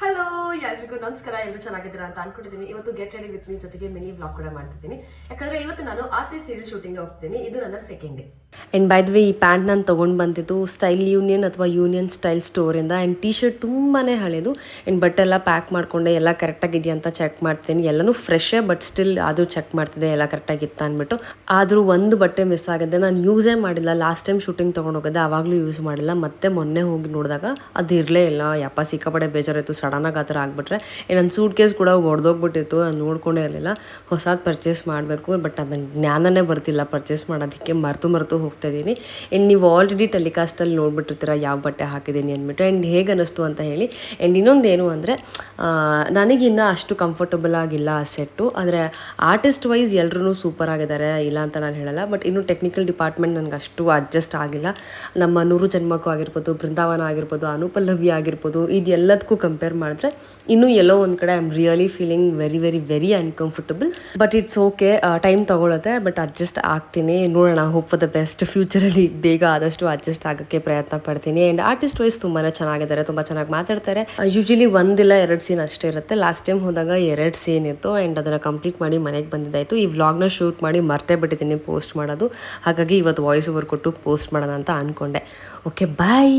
Hello ಎಲ್ರಿಗೂ ನಮಸ್ಕಾರ. ಎಲ್ಲರೂ ಚೆನ್ನಾಗಿದ್ದೀರಾ ಅಂತ ಅನ್ಕೊಂಡಿದ್ದೀನಿ. ಇವತ್ತು ಗೆಟ್ ರೆಡಿ ವಿತ್ ಮೀ ಜೊತೆಗೆ ಮಿನಿ ವ್ಲಾಗ್ ಕೂಡ ಮಾಡ್ತಿದ್ದೀನಿ. ಯಾಕಂದ್ರೆ ಇವತ್ತು ನಾನು ಆಸೆ ಸೀರಿಯಲ್ ಶೂಟಿಂಗ್ ಹೋಗ್ತೀನಿ. ಇದು ನನ್ನ second day. And by the way ಈ ಪ್ಯಾಂಟ್ ನಾನು ತೊಗೊಂಡು ಬಂದಿದ್ದು ಸ್ಟೈಲ್ ಯೂನಿಯನ್ ಅಥವಾ ಯೂನಿಯನ್ ಸ್ಟೈಲ್ ಸ್ಟೋರಿಂದ. ಆ್ಯಂಡ್ ಟಿ ಶರ್ಟ್ ತುಂಬಾ ಹಳೇದು. ಆ್ಯಂಡ್ ಬಟ್ಟೆ ಎಲ್ಲ ಪ್ಯಾಕ್ ಮಾಡಿಕೊಂಡೆ, ಎಲ್ಲ ಕರೆಕ್ಟಾಗಿದೆಯಾ ಅಂತ ಚೆಕ್ ಮಾಡ್ತೀನಿ. ಎಲ್ಲನೂ ಫ್ರೆಶೇ, ಬಟ್ ಸ್ಟಿಲ್ ಅದು ಚೆಕ್ ಮಾಡ್ತಿದ್ದೆ ಎಲ್ಲ ಕರೆಕ್ಟಾಗಿತ್ತ ಅಂದ್ಬಿಟ್ಟು. ಆದರೂ ಒಂದು ಬಟ್ಟೆ ಮಿಸ್ ಆಗಿದೆ. ನಾನು ಯೂಸೇ ಮಾಡಿಲ್ಲ. ಲಾಸ್ಟ್ ಟೈಮ್ ಶೂಟಿಂಗ್ ತೊಗೊಂಡು ಹೋಗಿದ್ದೆ, ಆವಾಗಲೂ ಯೂಸ್ ಮಾಡಿಲ್ಲ. ಮತ್ತೆ ಮೊನ್ನೆ ಹೋಗಿ ನೋಡಿದಾಗ ಅದು ಇರಲೇ ಇಲ್ಲ. ಯಪ್ಪ ಸಿಕ್ಕಾಪಡೆ ಬೇಜಾರಾಯಿತು. ಸಡನ್ನಾಗಿ ಆ ಥರ ಆಗಿಬಿಟ್ರೆ. ನನ್ನ ಸೂಟ್ ಕೇಸ್ ಕೂಡ ಒಡೆದೋಗ್ಬಿಟ್ಟಿತ್ತು. ನಾನು ನೋಡ್ಕೊಂಡೇ ಇರಲಿಲ್ಲ. ಹೊಸದು ಪರ್ಚೇಸ್ ಮಾಡಬೇಕು, ಬಟ್ ಅದನ್ನ ಜ್ಞಾನನೇ ಬರ್ತಿಲ್ಲ ಪರ್ಚೇಸ್ ಮಾಡೋದಕ್ಕೆ. ಮರೆತು ಹೋಗ್ತಾ ಇದ್ದೀನಿ. ಆ್ಯಂಡ್ ನೀವು ಆಲ್ರೆಡಿ ಟೆಲಿಕಾಸ್ಟಲ್ಲಿ ನೋಡ್ಬಿಟ್ಟಿರ್ತೀರ ಯಾವ ಬಟ್ಟೆ ಹಾಕಿದ್ದೀನಿ ಅಂದ್ಬಿಟ್ಟು. ಆ್ಯಂಡ್ ಹೇಗೆ ಅನ್ನಿಸ್ತು ಅಂತ ಹೇಳಿ. ಆ್ಯಂಡ್ ಇನ್ನೊಂದೇನು ಅಂದರೆ, ನನಗಿನ್ನೂ ಅಷ್ಟು ಕಂಫರ್ಟಬಲ್ ಆಗಿಲ್ಲ ಆ ಸೆಟ್ಟು. ಆದರೆ ಆರ್ಟಿಸ್ಟ್ ವೈಸ್ ಎಲ್ಲರೂ ಸೂಪರ್ ಆಗಿದ್ದಾರೆ, ಇಲ್ಲ ಅಂತ ನಾನು ಹೇಳಲ್ಲ. ಬಟ್ ಇನ್ನೂ ಟೆಕ್ನಿಕಲ್ ಡಿಪಾರ್ಟ್ಮೆಂಟ್ ನನಗೆ ಅಷ್ಟು ಅಡ್ಜಸ್ಟ್ ಆಗಿಲ್ಲ. ನಮ್ಮ ನೂರು ಜನ್ಮಕ್ಕೂ ಆಗಿರ್ಬೋದು, ಬೃಂದಾವನ ಆಗಿರ್ಬೋದು, ಅನುಪಲ್ಲವಿ ಆಗಿರ್ಬೋದು, ಇದೆಲ್ಲದಕ್ಕೂ ಕಂಪೇರ್ ಮಾಡಿದ್ರೆ ಇನ್ನೂ ಎಲ್ಲೋ ಒಂದು ಕಡೆ I am really feeling very very very uncomfortable. But it's okay, time ತೊಗೊಳುತ್ತೆ. ಬಟ್ ಅಡ್ಜಸ್ಟ್ ಆಗ್ತೀನಿ. ನೋಡೋಣ, ಹೋಪ್ ಫಾರ್ ದ ಬೆಸ್ಟ್. ಫ್ಯೂಚರಲ್ಲಿ ಬೇಗ ಆದಷ್ಟು ಅಡ್ಜಸ್ಟ್ ಆಗೋಕ್ಕೆ ಪ್ರಯತ್ನ ಪಡ್ತೀನಿ. ಆ್ಯಂಡ್ ಆರ್ಟಿಸ್ಟ್ ವೈಸ್ ತುಂಬಾ ಚೆನ್ನಾಗಿದ್ದಾರೆ, ತುಂಬ ಚೆನ್ನಾಗಿ ಮಾತಾಡ್ತಾರೆ. ಯೂಶಲಿ ಒಂದಿಲ್ಲ 2 ಸೀನ್ ಅಷ್ಟೇ ಇರುತ್ತೆ. ಲಾಸ್ಟ್ ಟೈಮ್ ಹೋದಾಗ 2 ಸೀನ್ ಇತ್ತು. ಆ್ಯಂಡ್ ಅದನ್ನು ಕಂಪ್ಲೀಟ್ ಮಾಡಿ ಮನೆಗೆ ಬಂದಿದ್ದಾಯಿತು. ಈ ವ್ಲಾಗ್ನ ಶೂಟ್ ಮಾಡಿ ಮರ್ತೇ ಬಿಟ್ಟಿದ್ದೀನಿ ಪೋಸ್ಟ್ ಮಾಡೋದು. ಹಾಗಾಗಿ ಇವತ್ತು ವಾಯ್ಸ್ ಓವರ್ ಕೊಟ್ಟು ಪೋಸ್ಟ್ ಮಾಡೋಣ ಅಂತ ಅಂದ್ಕೊಂಡೆ. ಓಕೆ, ಬಾಯ್.